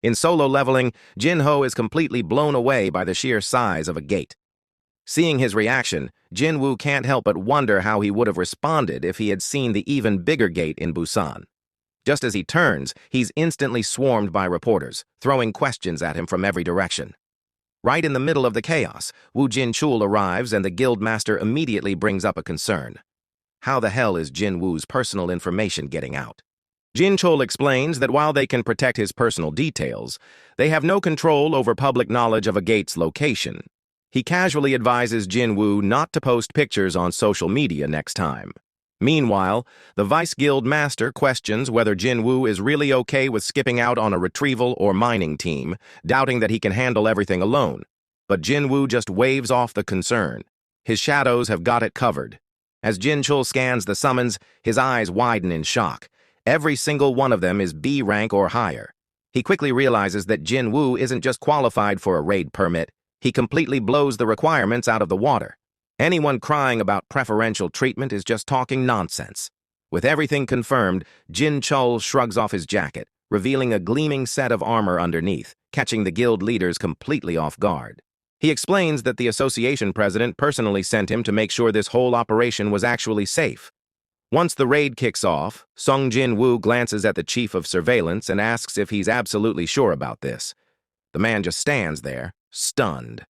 In solo leveling, Jinho is completely blown away by the sheer size of a gate. Seeing his reaction, Jinwoo can't help but wonder how he would have responded if he had seen the even bigger gate in Busan. Just as he turns, he's instantly swarmed by reporters, throwing questions at him from every direction. Right in the middle of the chaos, Woo Jin-chul arrives and the guildmaster immediately brings up a concern. How the hell is Jinwoo's personal information getting out? Jin-chul explains that while they can protect his personal details, they have no control over public knowledge of a gate's location. He casually advises Jinwoo not to post pictures on social media next time. Meanwhile, the Vice Guild Master questions whether Jinwoo is really okay with skipping out on a retrieval or mining team, doubting that he can handle everything alone. But Jinwoo just waves off the concern. His shadows have got it covered. As Jin-chul scans the summons, his eyes widen in shock. Every single one of them is B rank or higher. He quickly realizes that Jinwoo isn't just qualified for a raid permit, he completely blows the requirements out of the water. Anyone crying about preferential treatment is just talking nonsense. With everything confirmed, Jin-chul shrugs off his jacket, revealing a gleaming set of armor underneath, catching the guild leaders completely off guard. He explains that the association president personally sent him to make sure this whole operation was actually safe. Once the raid kicks off, Sung Jin-woo glances at the chief of surveillance and asks if he's absolutely sure about this. The man just stands there, stunned.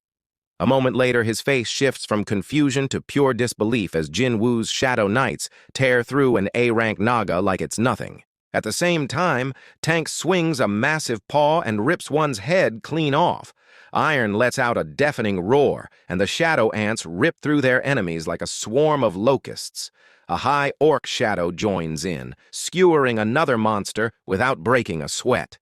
A moment later, his face shifts from confusion to pure disbelief as Jinwoo's Shadow Knights tear through an A-rank Naga like it's nothing. At the same time, Tank swings a massive paw and rips one's head clean off. Iron lets out a deafening roar, and the shadow ants rip through their enemies like a swarm of locusts. A high orc shadow joins in, skewering another monster without breaking a sweat.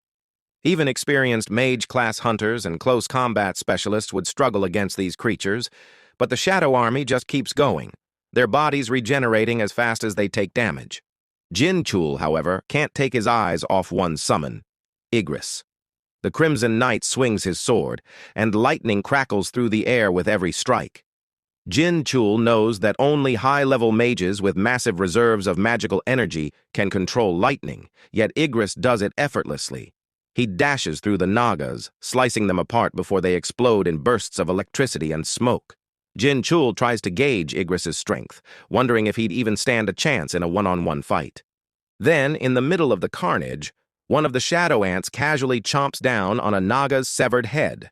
Even experienced mage-class hunters and close combat specialists would struggle against these creatures, but the Shadow Army just keeps going, their bodies regenerating as fast as they take damage. Jin-chul, however, can't take his eyes off one summon, Igris. The Crimson Knight swings his sword, and lightning crackles through the air with every strike. Jin-chul knows that only high-level mages with massive reserves of magical energy can control lightning, yet Igris does it effortlessly. He dashes through the Nagas, slicing them apart before they explode in bursts of electricity and smoke. Jin-chul tries to gauge Igris's strength, wondering if he'd even stand a chance in a one-on-one fight. Then, in the middle of the carnage, one of the shadow ants casually chomps down on a Naga's severed head.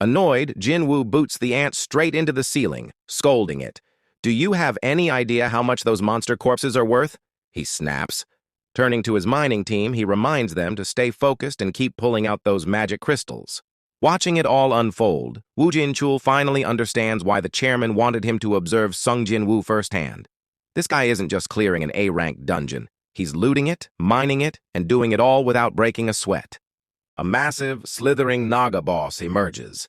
Annoyed, Jinwoo boots the ant straight into the ceiling, scolding it. "Do you have any idea how much those monster corpses are worth?" he snaps. Turning to his mining team, he reminds them to stay focused and keep pulling out those magic crystals. Watching it all unfold, Woo Jin-chul finally understands why the chairman wanted him to observe Sung Jin-woo firsthand. This guy isn't just clearing an A-rank dungeon. He's looting it, mining it, and doing it all without breaking a sweat. A massive, slithering Naga boss emerges.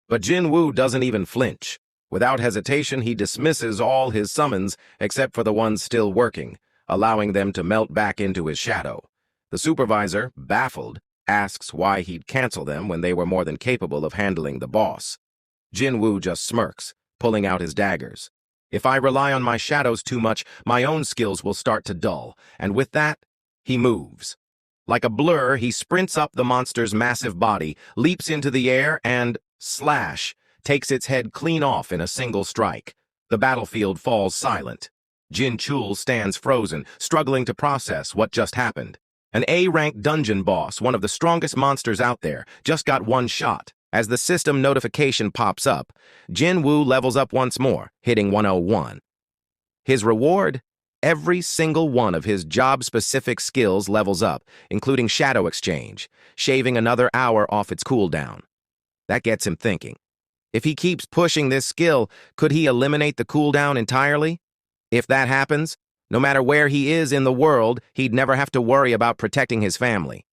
But Jinwoo doesn't even flinch. Without hesitation, he dismisses all his summons except for the ones still working, allowing them to melt back into his shadow. The supervisor, baffled, asks why he'd cancel them when they were more than capable of handling the boss. Jinwoo just smirks, pulling out his daggers. "If I rely on my shadows too much, my own skills will start to dull," and with that, he moves. Like a blur, he sprints up the monster's massive body, leaps into the air, and, slash, takes its head clean off in a single strike. The battlefield falls silent. Jin-chul stands frozen, struggling to process what just happened. An A-rank dungeon boss, one of the strongest monsters out there, just got one shot. As the system notification pops up, Jinwoo levels up once more, hitting 101. His reward? Every single one of his job-specific skills levels up, including Shadow Exchange, shaving another hour off its cooldown. That gets him thinking. If he keeps pushing this skill, could he eliminate the cooldown entirely? If that happens, no matter where he is in the world, he'd never have to worry about protecting his family.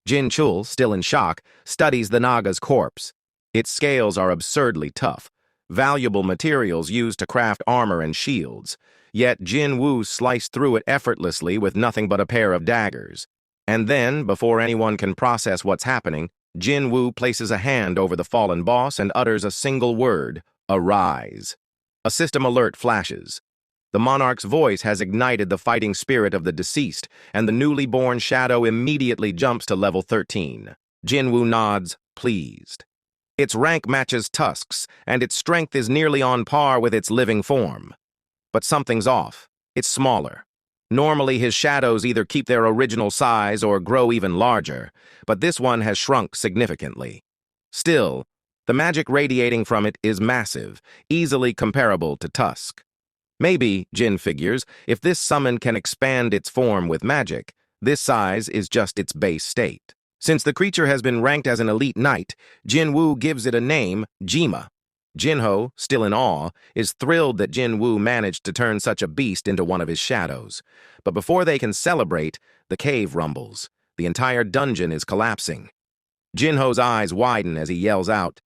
Jin-chul, still in shock, studies the Naga's corpse. Its scales are absurdly tough, valuable materials used to craft armor and shields. Yet Jinwoo sliced through it effortlessly with nothing but a pair of daggers. And then, before anyone can process what's happening, Jinwoo places a hand over the fallen boss and utters a single word, "Arise." A system alert flashes. The monarch's voice has ignited the fighting spirit of the deceased, and the newly born shadow immediately jumps to level 13. Jinwoo nods, pleased. Its rank matches Tusk's, and its strength is nearly on par with its living form. But something's off. It's smaller. Normally, his shadows either keep their original size or grow even larger, but this one has shrunk significantly. Still, the magic radiating from it is massive, easily comparable to Tusk. Maybe, Jin figures, if this summon can expand its form with magic, this size is just its base state. Since the creature has been ranked as an elite knight, Jinwoo gives it a name, Jima. Jinho, still in awe, is thrilled that Jinwoo managed to turn such a beast into one of his shadows. But before they can celebrate, the cave rumbles. The entire dungeon is collapsing. Jinho's eyes widen as he yells out,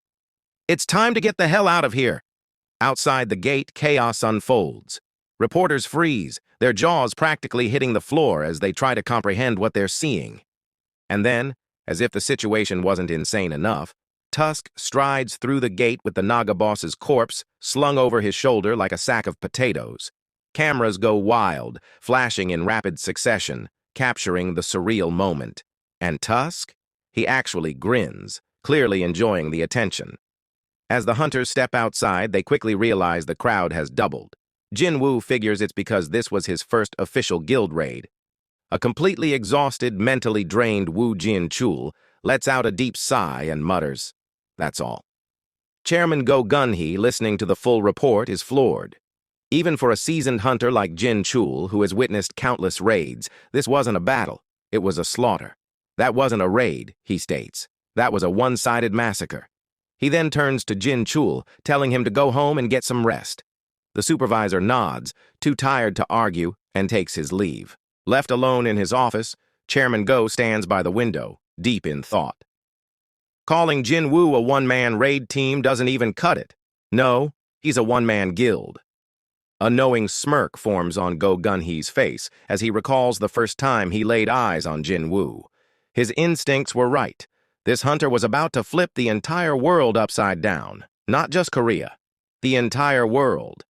"It's time to get the hell out of here!" Outside the gate, chaos unfolds. Reporters freeze, their jaws practically hitting the floor as they try to comprehend what they're seeing. And then, as if the situation wasn't insane enough, Tusk strides through the gate with the Naga boss's corpse slung over his shoulder like a sack of potatoes. Cameras go wild, flashing in rapid succession, capturing the surreal moment. And Tusk? He actually grins, clearly enjoying the attention. As the hunters step outside, they quickly realize the crowd has doubled. Jinwoo figures it's because this was his first official guild raid. A completely exhausted, mentally drained Woo Jin-chul lets out a deep sigh and mutters, "That's all." Chairman Go Gun-hee, listening to the full report, is floored. Even for a seasoned hunter like Jin-chul, who has witnessed countless raids, this wasn't a battle. It was a slaughter. That wasn't a raid, he states. That was a one-sided massacre. He then turns to Jin-chul, telling him to go home and get some rest. The supervisor nods, too tired to argue, and takes his leave. Left alone in his office, Chairman Go stands by the window, deep in thought. Calling Jinwoo a one-man raid team doesn't even cut it. No, he's a one-man guild. A knowing smirk forms on Go Gun-hee's face as he recalls the first time he laid eyes on Jinwoo. His instincts were right. This hunter was about to flip the entire world upside down. Not just Korea. The entire world.